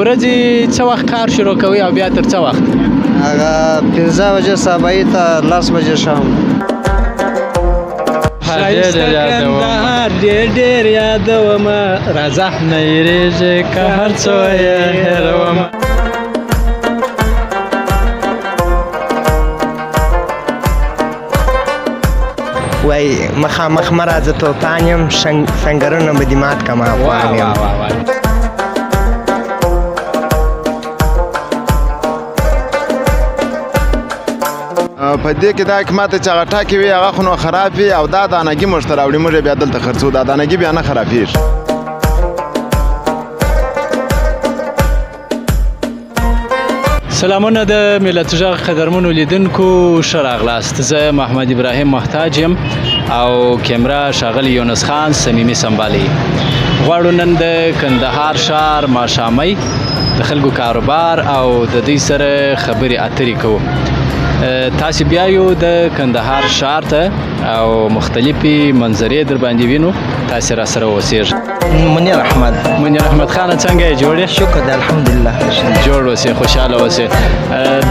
ورځې څه وخت کار شروع کوئ او بیا تر څه وخت؟ هغه 15 بجې صباحي ته 10 بجې شام. ښایسته کندهار ډېر یادومه راځه نه هېرېږي که هر څو یې هېرومه. وای مخامخ مه راځه توپان یم سنګرونه به دې مات کړم افغان یم. په دې کې دا حکمت چې هغه ټاکې وي هغه خو نو خراب وي او دا دانګي موږ ته راوړي، موږ یې بیا دلته خرڅو، دا دانګي بیا نه خرابېږي. سلامونه د ملت غږ قدرمنو لیدونکو، ښه راغلاست. زه محمد ابراهیم محتاج یم او کیمرا ښاغلی یونس خان صمیمي سنبالي. غواړو نن د کندهار ښار ماښامۍ د خلکو کاروبار او د دوی سره خبرې اترې کوو. تاسې بیا یو د کندهار ښار ته او مختلفې منظرې در باندې وینو، تاسې را سره اوسېږئ. منیر احمد خانه څنګه یې جوړ یې؟ شکر دی الحمدلله. جوړ اوسې، خوشحاله اوسې.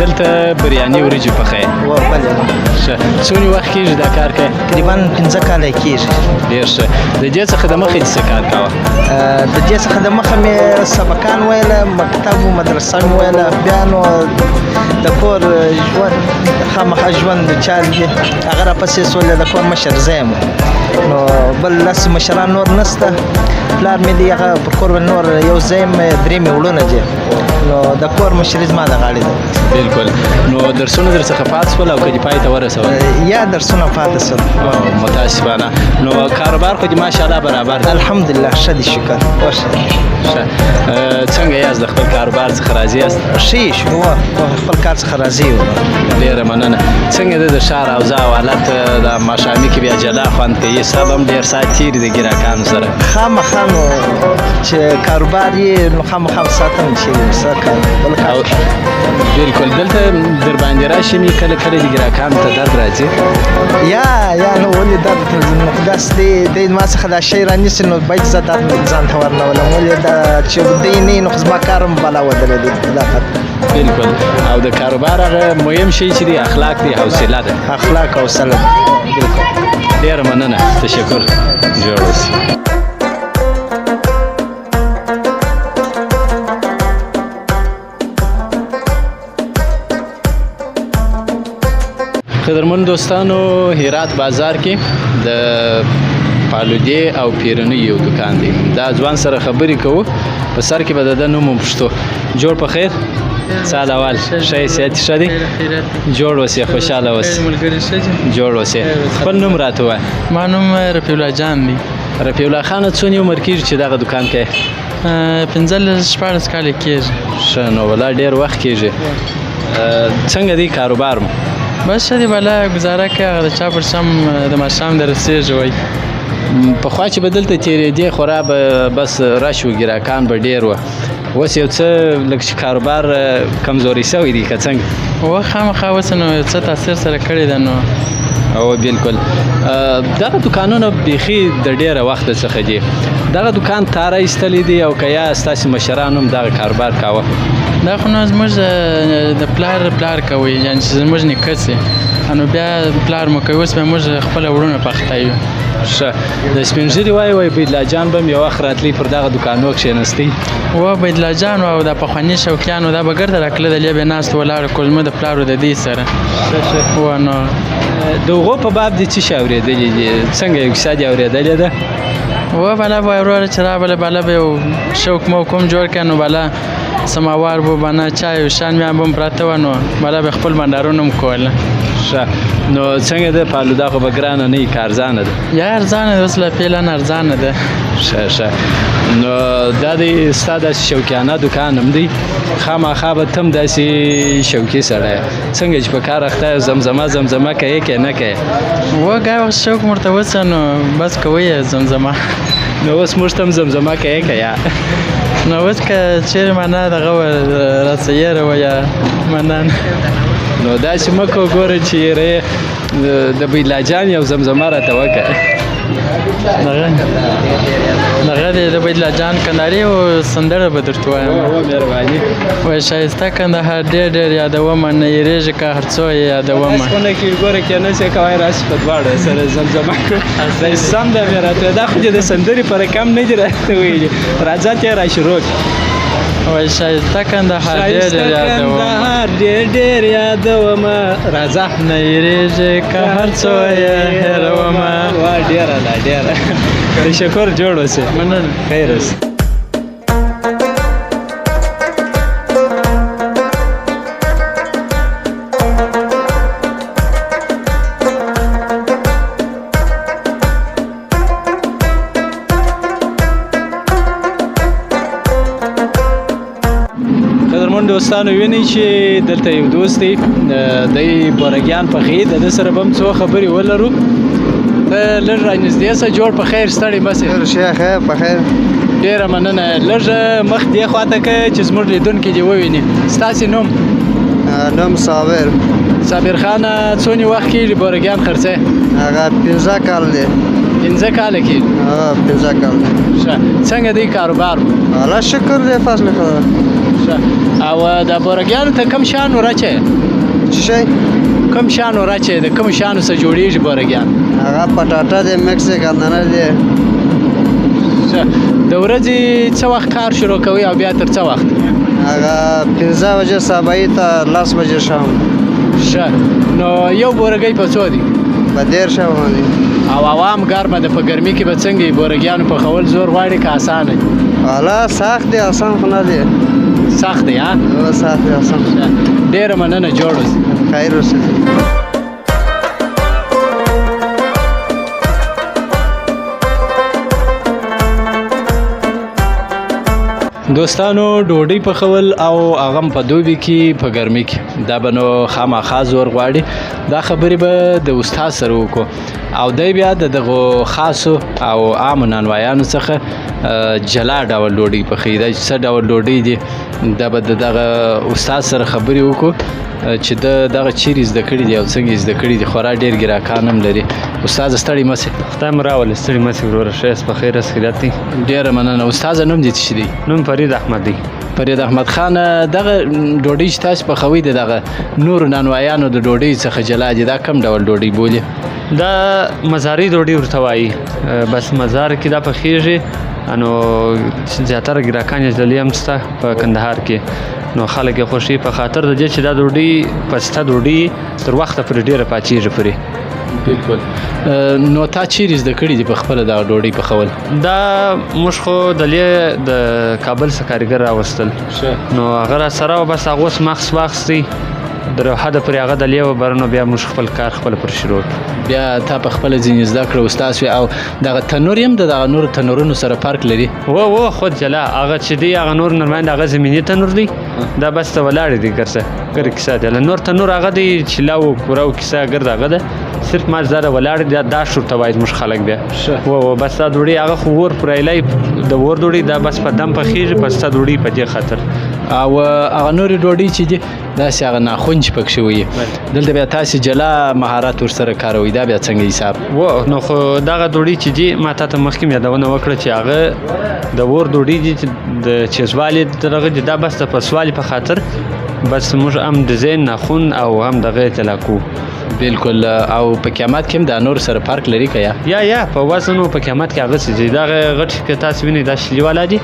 دلته بریاني وریجې پخوئ؟ بله. ښه، څومره وخت کېږي دا کار کوئ؟ تقریبا 15 کاله کېږي. ډېر ښه. د دې څخه د مخکې څه کار کوه؟ د دې څخه د مخه مې سبقان ویله، مکتب و مدرسه مې ویله، بیا نو د کور ژوند خامخا ژوند چارې دي هغه راپسې سولې، د کور مشر زه یم، نو بل لس مشران نور نشته. پلار مې دی هغه پر کور نور یو زه یم، 3 مې وړونه دي، نو د کور مشري زما د غاړې ده. بلکل. نو درسونه در څخه پاتې شول او که دې پای ته ورسول؟ یا درسونه پاتې شول. متاسفانه. نو کاروبار خو دې ماشاءالله برابر دی؟ الحمدلله ښه دی، شکر. ښه. څنګه یاست؟ د خپل کاروبار څخه راضي یاست؟ ښه یې شو، خپل کار څخه راضي یو. ډېره مننه. څنګه ده د ښار اوضاع او حالت؟ د ماښامي کې بیا جلا خوند کوي، صاحب هم ډېر ساعت تېري د ګراکانو سره. خامخا نو چې کاروبار یې نو خامخا ساتم چې څه کار بل کار. بلکل. دلته در باندې راشي مې کله کله د ګراکانو ته درد راځي؟ یا نو ولې درد داسې دی ما څخه دا شی رانیسي، نو باید زه درد ځان ته ورنولم، ولې دا چې دی نه نو خو زما کار هم بلا ودرېدی. بلکل. او د کاروبار هغه مهم شی چې دی اخلاق دی، حوصله ده. اخلاق او حوصله. بلکل. ډېره مننه، تشکر. جوړ اوسئ. قدرمن دوستانو، هرات بازار کې د پالودې او پیرنۍ یو دکان دی. دا ځوان سره خبرې کوو، په سر کې به د ده نوم پوښتو. جوړ په خیر؟ سال اول ښه یې صحت ښه دی؟ جوړ اوسې، خوشحاله اوسې. جوړ اوسې. خپل نوم راته ووایه. ما نوم رفیع الله جان دی. رفیع الله خانه، څونه عمر کېږي چې دغه دکان کوې؟ 15-14 کاله کېږي. ښه، نو والله ډېر وخت کېږي. څنګه دی کاروبار مو؟ بس ښه دی، بله ګزاره کوي، هغه د چا پر شم د ماښام د رسېږي وایي. پخوا چې به دلته تېرېدې خورا به بس رش و، ګراکان به ډېر وه. اوس یو څه لږ چې کاروبار کمزوري شوی دی که څنګه؟ خامخا اوس نو یو څه تاثیر سره کړی ده. نو او بلکل. دغه دکانونه بیخي د ډېره وخته څخه دي. دغه دکان تا را ایستلی دی او که یا ستاسې مشرانو هم دغه کاروبار کاوه؟ دا خو نو زموږ د پلار کوي، یعنې چې زموږ نیکه سي، نو بیا پلار مو کوي، اوس بیا موږ خپله وړونه پخته یو. ښه. د سپین ږیري وایي بېدلا جان به هم یو وخت راتلی پر دغه دکانو کښېنستی؟ بېدلا جان او دا پخواني شوقیانو دا به ګرده راکلدل، یا به ناست ولاړ کړو زموږ د پلارو د دې سره. نو د هغو په باب دې څه شی اورېدلي دي؟ څنګه یو کیسه دې اورېدلې ده؟ بله به وروره چې رابله، بله به یو شوق موقوم جوړ کړه، نو بله سماوار به بنا چای او شان بیا به هم پراته وه، نو بله به خپل بنډارونه هم کوله. ښه. نو څنګه ده فالوده خو به ګرانه نه وي، که ارزانه ده؟ یا ارزانه ده، اوس له فعلا ارزانه ده. ښه. نو دا دی ستا داسې شوقیانه دکان هم دی؟ خامخا به ته هم داسې شوقي سړی څنګه چې په کار اخته یې، زمزمه کوې که نه کوې؟ ګای وخت شوق ورته وڅه، نو بس کوی یې زمزمه. نو اوس موږ ته هم زمزمه کوې که یا؟ نو اوس که چیرې معنا دغه راڅه یېره وه یا معنا نه. نو داسې مه کوه، ګوره چې د بیدلا جان یو زمزمه راته وکړه. دغه دی د بیدله جان کندهاري او سندره به درته وایم مهرباني وایي ښایسته کندهار ډېر ډېر یادومه نه هېرېږي که هر څو یې یادومه خونه کې ګوره کې نه شي کوای راشي په دواړه سره زمزمه کړو سم دی بیا راته دا خو دې د سندرې په رقم نه دي راته ویلي راځه ته یې را شروع کړه وایي ښایسته کندهار ډېر ډېر یادومه کندهار ډېر ډېر یادومه راځه نه هېرېږي که هر څو یې هېرومه وا ډېره ده ډېره تشکر جوړ اوسې مننه خیر اوسې قدرمن دوستانو وینئ چې دلته یو دوست دی دی بورګیان پخوي د ده سره به هم څو خبرې ولرو ته لږ رانږدې شه جوړ په خیر ستړی مه سې شیخ په خیر ډېره مننه لږ مخ دې خواته که چې زموږ لیدونکي دې وویني ستاسې نوم نوم صابر صابر خان څونې وخت کېږي بورګیان خرڅی هغه 15 کال دی 15 کاله کېږي هغه 15 کال دی ښه څنګه دی کاروبار الله شکر دی فضل خدا ښه او د بورګیانو ته کوم شیان ورچی شي کوم شیان ورچی د کوم شیانو څخه جوړېږي بورګیان هغه پټاټا دی مکس دی ګندنه دی ښه د ورځې څه وخت کار شروع کوئ او بیا تر څه وخت هغه 15 بجې صبحي ته 10 بجې شام ښه نو یو بورګی په څو دی په 10 شام باندې او عوام ګرمه ده په ګرمي کې به څنګه وي بورګیانو پخول زور غواړي که اسانه الله سخت دی آسان خو نه دی سخت دی ها سخت دی آسان ډېره مننه جوړ اوسې خیر اوسې دوستانو ډوډۍ پخول او هغه هم په دوبي کې په ګرمي کې دا به نو خامخا زور غواړي دا خبرې به د استاد سره وکړو او دی بیا د دغو خاصو او عامو نانوایانو څخه جلا ډول ډوډۍ پخوي دا څه ډول ډوډۍ دي دا به د دغه استاد سره خبرې وکړو چې دغه چیرې زده کړي دي او څنګه زده کړي دي خورا ډېر ګراکان هم لري استاد ستړی مه سې خدای مو راولې ستړي مه سې وروره ښه یاست په خیر یاست خیریت دی ډېره مننه استاده نوم دې څه شي دی نوم فرید احمد دی فرید احمد خان دغه ډوډۍ چې تاسو پخوئ د دغه نورو نانوایانو د ډوډۍ څخه جلا دي دا کوم ډول ډوډۍ بولي دا مزاري ډوډۍ ورته وایي بس مزار کې دا پخېږي نو زیاتره ګراکان یې دلې هم شته په کندهار کې نو خلک یې خوښوي په خاطر د دې چې دا ډوډۍ پسته ډوډۍ تر وخته پورې ډېره پاتېږي پورې بالکل نو تا چیرې زده کړي دي په خپله دغه ډوډۍ پخول دا موږ خو دلې د کابل څخه کارګر راوستل نو هغه راسره و بس هغه اوس مخص واخیستی در حده پورې هغه دلې وبره نو بیا موږ خپل کار خپله پرې شروع بیا تا په خپله ځینې زده کړه استاد شوې او دغه تنور هم د دغه نورو تنورونو سره فرق لري و خود جلا هغه چې دی هغه نور نرماند هغه زمینی تنور دی دا بس ته ولاړ دی ګرځه ګر کیسه دی نور تنور هغه دی چې لاو پوره کیسه ګرځه هغه ده صرف ما زړه ولاړ دی دا شور ته وایي موږ خلک بیا و بس دا ډوډۍ هغه خو ور پرایلی د ور ډوډۍ دا بس په دم پخېږي بس دا ډوډۍ په دې خاطر او هغه نورې ډوډۍ چې دي داسې هغه ناخونج پکښې وي دلته بیا تاسې جلا مهارت ورسره کاروئ دا بیا څنګه حساب و نو خو دغه ډوډۍ چې دي ما تا ته مخکې یادونه وکړه چې هغه د ور ډوډۍ دي د چیزوالي دغه دي دا بس د پسوالي په خاطر بس موږ هم ډیزاین ناخون او هم دغه اطلاع کوو بالکل او په قیامت کې هم دا نور سره فرق لري که یا په وزن او په قیامت کې هغه څه دي دغه غټ که تاسو وینئ دا شلي والا دي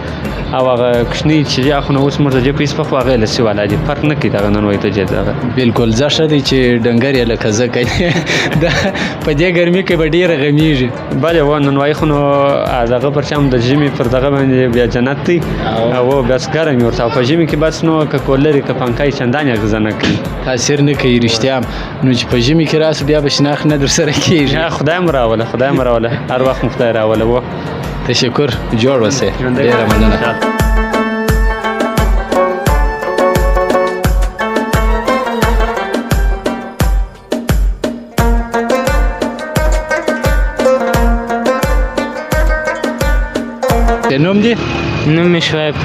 او هغه کوچني چې دي خو نو اوس موږ د جې پیس پخو هغه لسي والا دي فرق نه کوي دغه ننوایي ته جې دغه بالکل زه ښه دی چې ډنګر یې لکه زه کوي دا په دې ګرمي کې به ډېره غمیږي بلې و ننوایي خو نو دغه پرچم د ژمي پر دغه باندې بیا جنت دی او بس ګرم یې ورته او په ژمي کې بس نو که کولري که پنکای چندان اغېزه نه کوي تاثیر نه کوي رښتیا نو چې په ژمي کې راسو بیا به شناخت نه در سره کېږي خدای مو راوله هر وخت مو خدای راوله و تشکر جوړ اوسې ډېره مننه نوم دی نوم مې شعیب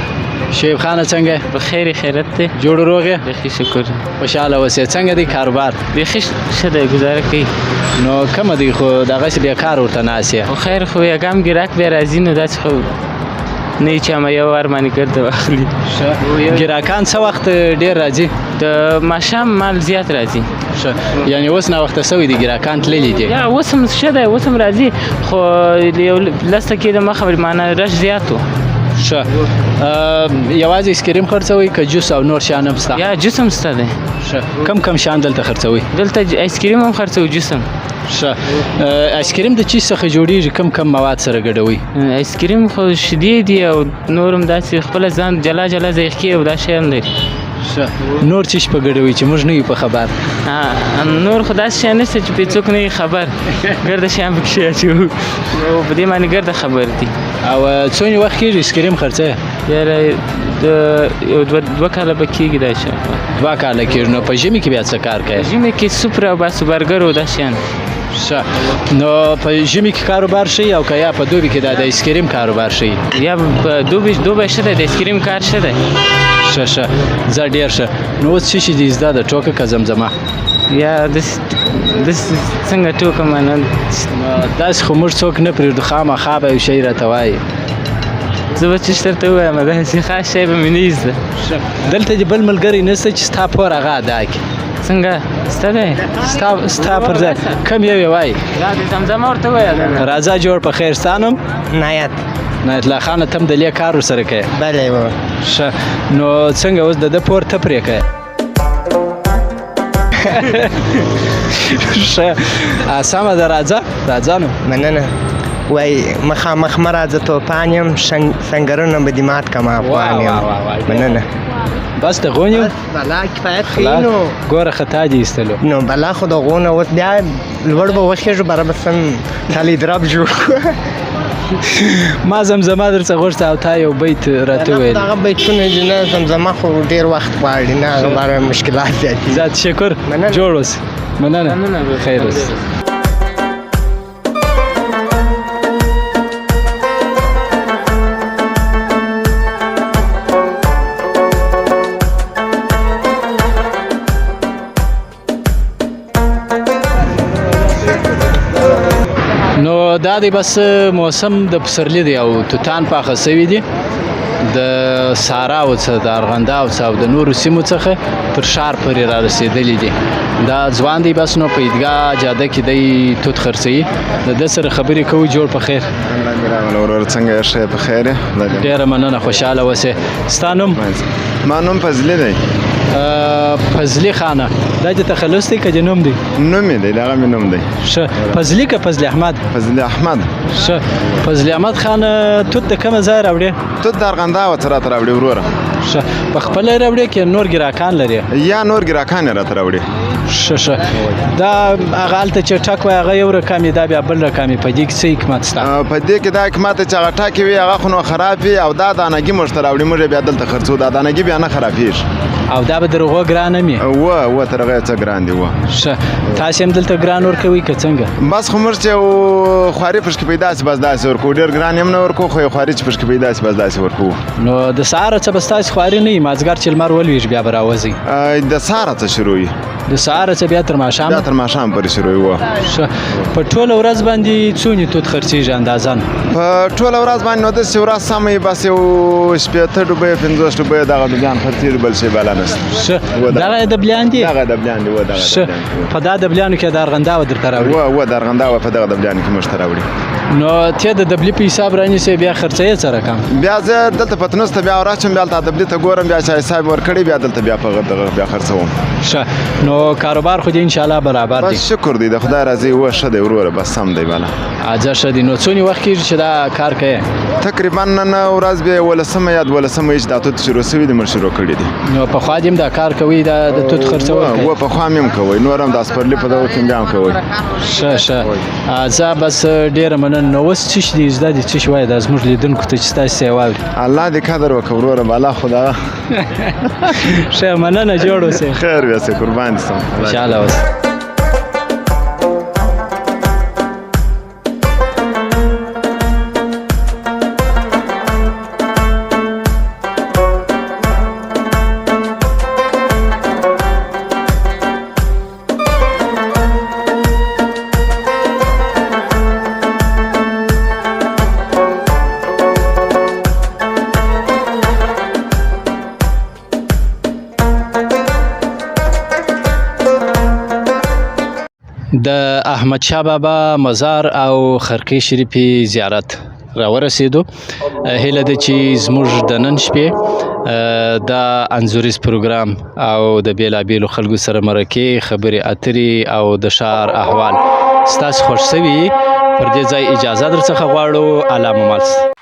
شعیب خان څنګه بخیر خیرت دی جوړ روغ یې بخیر شکر خوشاله اوسې څنګه دی کاروبار بخیر ښه دی ګزاره کوي نو کومه دی خو دغسې بیکار ورته ناست یې خو خیر خو یګام ګراک بیا راځي نو داسې خو نه وي چې اما یو وار باندې ګرده واخلي ګراکان څه وخت ډېر راځي د ماښام مال زیات راځي ښه یعنې اوس ناوخته سوي دي ګراکان تللي دي یا اوس هم ښه دی اوس هم راځي خو یو لس دقیقې د مخه معنا رش زیات و ښه یوازې اسکریم خرڅوئ که جوس او نور شیان هم شته یا جوس هم شته دی ښه کم شیان دلته خرڅوئ دلته آیسکریم هم خرڅوو جوس هم ښه آیسکریم د چیز څخه جوړیږي کم مواد سره ګډوئ آیسکریم خو شیدې دي او نور هم داسې خپله ځان جلا جلا ذایقې او دا شیان لري ښه نور چی په ګډوي چې موږ نه یو په خبر نور خو داسې شیان نشته چې پرې څوک نه وي خبر ګرده شیان پکې اچوو نو په دې باندې ګرده خبر دي او څومره وخت کېږي اسکریم خرڅوې یاره یو دوه کاله به کېږي دا شیان 2 کاله کېږي نو په ژمي کې بیا څه کار کوې ژمي کې سوپر او باسو برګر او دا شیان ښه نو په ژمي کې کاروبار ښه او که یا په دوبي کې د آیسکریم کاروبار ښه یا په دوبی ښه دی د آیسکریم کار ښه دی ښه زه ډېر ښه نو اوس څه شي دي زده د ټوکه که زمزمه یا داسې څنګه ټوکه مانه داسې خو موږ څوک نه پرېږدو خامخا به یو شی راته وایي زه به چې درته ووایم داسې خاص شی به مې نه زده دلته دې بل ملګری نشته چې ستا پور هغه ادا کړي څنګه ستا دی ستا پر ځای کم یو یې وایي زمزمه ورته ووایه راځه جوړ په خیر ستا نوم نایت نایت الله خانه ته هم د لې کار ورسره کوې بله و ښه نو څنګه اوس د ده پور ته پرې کوې ښه سمه ده راځه نو مننه وای مخامخ مه راځه توپان یم سنګرونه به دې مات کم افغان یم مننه بس د غونې بلا کفایت ښیي نو ګوره خطا دې ایستلو نو بلا خو د غونه اوس بیا لوړ به وخېږو بره به سم خالي درب جوړ ما زمزمه در څه غوښته او تا یو بیت راته وویل هغه بیتونه دي نه زمزمه خو ډېر وخت غواړي نه هغه باره مشکلات زیات دي زیات شکر مننه. جوړ اوسې مننه خیر اوسې نو دا دی بس موسم د پسرلی دی او توتان پاخه سوي دي د ساراو څخه د ارغنداو څخه او د نورو سیمو څخه پر ښار پورې را رسېدلي دي دا ځوان دی بس نو په عیدګاه جاده کې دی توت خرڅوي د ده سره خبرې کوو جوړ په خیر الله دې راغله ورور څنګه یې ښه په خیر یې ډېره مننه خوشحاله اوسې ستا نوم ما نوم فضلي دی فضلي خانه دا د تخلص دی که د نوم دی نوم یې دی دغه مې نوم دی ښه فضلي که فضلي احمد فضلي احمد ښه فضلي احمد خان توت د کومه ځای راوړې توت د ارغنداو څخه راته راوړي وروره ښه په خپله یې راوړې که نور ګراکان لري یا نور ګراکان یې راته راوړي ښه دا هغه هلته چې ټک وایي هغه یو رقم وي دا بیا بل رقم وي په دې کې څه حکمت شته په دې کې دا حکمت چې هغه ټاکې وي هغه خو نو خراب وي او دا دانګي موږ ته راوړي موږ بیا دلته خرڅو دا دانګي بیا نه خرابېږي او دا به د هغو ګرانه وي و تر هغه څه ګران دي و ښه تاسې هم دلته ګران ورکوئ که څنګه بس خو موږ چې یو خواري پشکې پیدا سي بس داسې ورکوو ډېر ګران هم نه ورکوو خو یو خواري چې پشکې پیدا سي بس داسې ورکوو نو د سهاره څه به ستاسې خواري نه وي مازدیګر چې لمر ولویږي بیا به راوځئ د سهاره څه شروع وي د سهاره څه بیا تر ماښامه بیا تر ماښام پورې شروع وي ښه په ټوله ورځ باندې څونې توت خرڅېږي اندازاً په ټوله ورځ باندې نو داسې ورځ سمه وي بس یو 50 ډوبۍ 50 ډوبۍ دغه ډوبیان خرڅېږي بل شی بلا نشته ښه دغه یې دبلیان دي دغه دبلیان دي و دغه ښه په دا دبلیانو کې د ارغنداو درته راوړي و د ارغنداو په دغه دبلیانو کې موږ ته راوړي نو ته د دبلي په حساب رانیسې بیا خرڅوې څه رقم بیا زه دلته پتنوس ته بیا راچم بیا دلته دبلي ته ګورم بیا چې حساب ورکړي بیا دلته بیا په دغه بیا خرڅوم ښه نو کاروبار خو دې انشاءالله برابر دی بس شکر دی د خدای راضي و ښه دی وروره بس سم دی بالا اجازه ښه دی نو څونې وخت کېږي چې دا کار کوې تقریبا نن ورځ بیا 12مه یا 12مه چې دا توت شروع شوي دي موږ شروع کړي دي نو پخوا دې هم دا کار کوئ د توت خرڅول و پخوا مې هم کوئ نور هم د سپرلي په دغه کې بیا هم کوئ ښه زه بس ډېره مننه نو اوس څه شي دي زده دي څه شي وایي دا زموږ لیدونکو ته چې ستاسې یې واوري الله دې قدر وکړه وروره بالا خدا ښه مننه جوړ اوسئ خیر بیا سې قربان دي سم خوشحاله اوسئ د احمد شاه بابا مزار او خرقې شریفې زیارت راورسېدو. هیله ده چې زموږ د نن شپې دا انځوریز پروګرام او د بیلابیلو خلکو سره مرکې، خبرې اترې او د ښار احوال ستاسو خوښ شوي. پر دې ځای اجازه در څخه غواړو. الله مو مل.